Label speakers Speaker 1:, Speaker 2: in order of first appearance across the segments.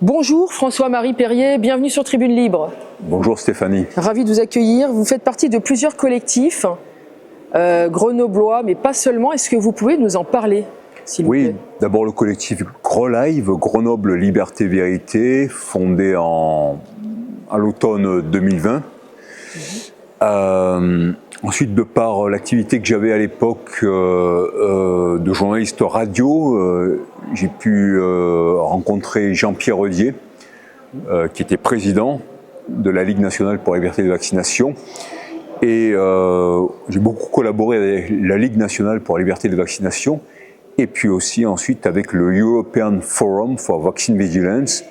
Speaker 1: Bonjour François-Marie Perrier, bienvenue sur Tribune Libre.
Speaker 2: Bonjour Stéphanie.
Speaker 1: Ravi de vous accueillir. Vous faites partie de plusieurs collectifs grenoblois, mais pas seulement. Est-ce que vous pouvez nous en parler, s'il vous plaît ?
Speaker 2: Oui, d'abord le collectif GROLIVE, Grenoble Liberté Vérité, fondé à l'automne 2020. Ensuite, de par l'activité que j'avais à l'époque de journaliste radio, j'ai pu rencontrer Jean-Pierre Redier, qui était président de la Ligue nationale pour la liberté de vaccination. Et j'ai beaucoup collaboré avec la Ligue nationale pour la liberté de vaccination, et puis aussi ensuite avec le European Forum for Vaccine Vigilance,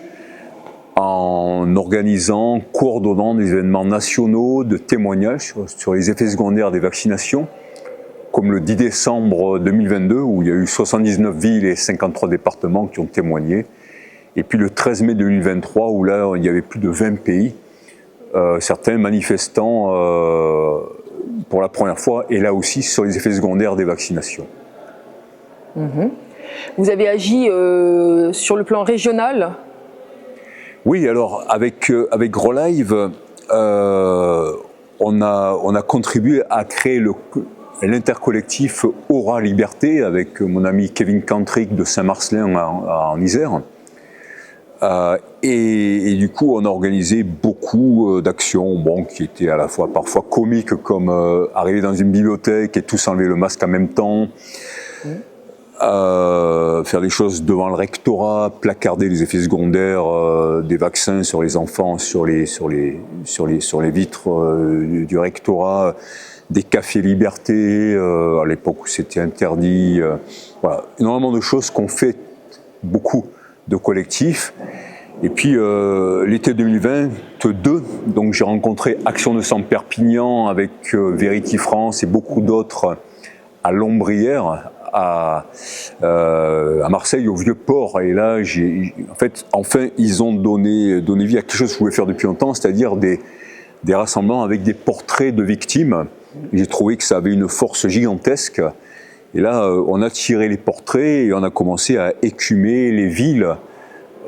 Speaker 2: en organisant, coordonnant des événements nationaux de témoignages sur les effets secondaires des vaccinations, comme le 10 décembre 2022, où il y a eu 79 villes et 53 départements qui ont témoigné, et puis le 13 mai 2023, où là, il y avait plus de 20 pays, certains manifestants pour la première fois, et là aussi sur les effets secondaires des vaccinations.
Speaker 1: Vous avez agi sur le plan régional ?
Speaker 2: Oui, alors avec GROLIVE, on a contribué à créer l'intercollectif Aura Liberté avec mon ami Kevin Cantric de Saint-Marcelin en Isère. Et du coup, on a organisé beaucoup d'actions qui étaient à la fois parfois comiques, comme arriver dans une bibliothèque et tous enlever le masque en même temps. Faire des choses devant le rectorat, placarder les effets secondaires des vaccins sur les enfants, sur les vitres du rectorat, des cafés liberté, à l'époque où c'était interdit. Voilà, énormément de choses qu'ont fait beaucoup de collectifs. Et puis l'été 2022, donc j'ai rencontré Action de Sang Perpignan avec Verity France et beaucoup d'autres à Lombrières, à Marseille, au Vieux-Port. Et là, enfin, ils ont donné vie à quelque chose que je voulais faire depuis longtemps, c'est-à-dire des rassemblements avec des portraits de victimes. J'ai trouvé que ça avait une force gigantesque. Et là, on a tiré les portraits et on a commencé à écumer les villes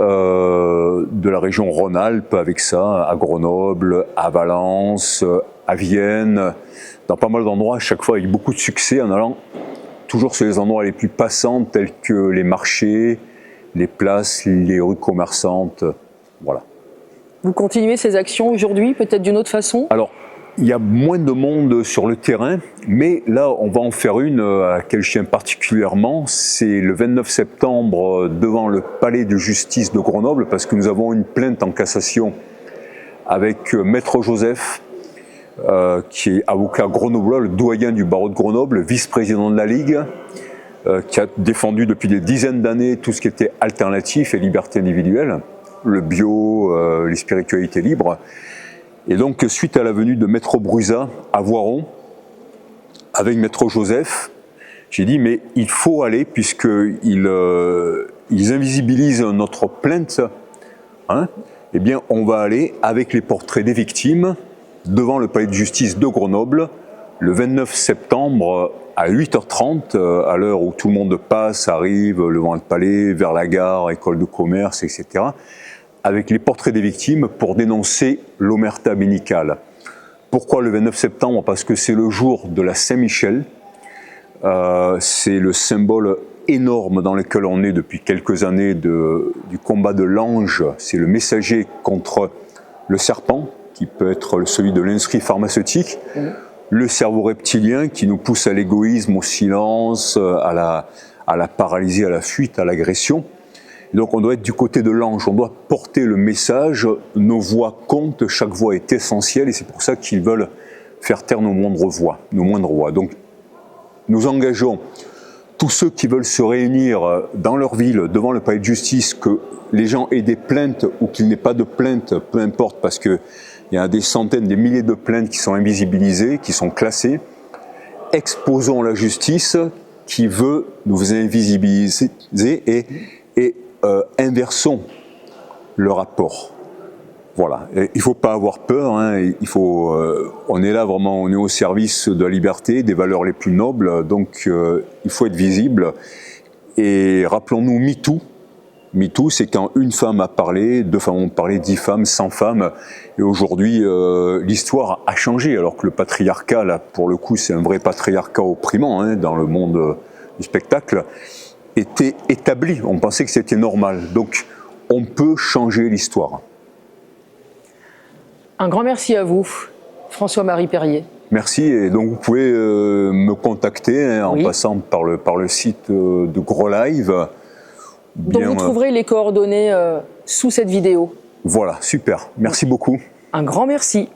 Speaker 2: de la région Rhône-Alpes avec ça, à Grenoble, à Valence, à Vienne, dans pas mal d'endroits, à chaque fois avec beaucoup de succès, en allant toujours sur les endroits les plus passants, tels que les marchés, les places, les rues commerçantes, voilà.
Speaker 1: Vous continuez ces actions aujourd'hui, peut-être d'une autre façon ?
Speaker 2: Alors, il y a moins de monde sur le terrain, mais là, on va en faire une à laquelle je tiens particulièrement. C'est le 29 septembre devant le palais de justice de Grenoble, parce que nous avons une plainte en cassation avec Maître Joseph, qui est avocat grenoblois, le doyen du barreau de Grenoble, vice-président de la Ligue, qui a défendu depuis des dizaines d'années tout ce qui était alternatif et liberté individuelle, le bio, les spiritualités libres. Et donc, suite à la venue de Maître Brusa à Voiron, avec Maître Joseph, j'ai dit, mais il faut aller, puisqu'ils invisibilisent notre plainte, eh bien, on va aller avec les portraits des victimes, devant le palais de justice de Grenoble, le 29 septembre à 8h30, à l'heure où tout le monde passe, arrive devant le palais, vers la gare, école de commerce, etc., avec les portraits des victimes pour dénoncer l'omerta médicale. Pourquoi le 29 septembre ? Parce que c'est le jour de la Saint-Michel, c'est le symbole énorme dans lequel on est depuis quelques années du combat de l'ange, c'est le messager contre le serpent, qui peut être celui de l'industrie pharmaceutique, le cerveau reptilien qui nous pousse à l'égoïsme, au silence, à la paralysie, à la fuite, à l'agression. Donc on doit être du côté de l'ange, on doit porter le message, nos voix comptent, chaque voix est essentielle et c'est pour ça qu'ils veulent faire taire nos moindres voix. Donc nous engageons tous ceux qui veulent se réunir dans leur ville, devant le palais de justice, que les gens aient des plaintes ou qu'il n'ait pas de plaintes, peu importe, parce qu'il y a des centaines, des milliers de plaintes qui sont invisibilisées, qui sont classées. Exposons la justice qui veut nous invisibiliser et inversons le rapport. Voilà. Et il ne faut pas avoir peur. On est là vraiment, on est au service de la liberté, des valeurs les plus nobles. Donc, il faut être visible. Et rappelons-nous MeToo, MeToo, c'est quand une femme a parlé, 2 femmes ont parlé, 10 femmes, 100 femmes. Et aujourd'hui, l'histoire a changé, alors que le patriarcat, là, pour le coup, c'est un vrai patriarcat opprimant hein, dans le monde du spectacle, était établi. On pensait que c'était normal. Donc, on peut changer l'histoire.
Speaker 1: Un grand merci à vous, François-Marie Perrier.
Speaker 2: Merci, et donc vous pouvez me contacter hein, en passant par le site de Gros Live.
Speaker 1: Donc vous trouverez les coordonnées sous cette vidéo.
Speaker 2: Voilà, super. Merci beaucoup.
Speaker 1: Un grand merci.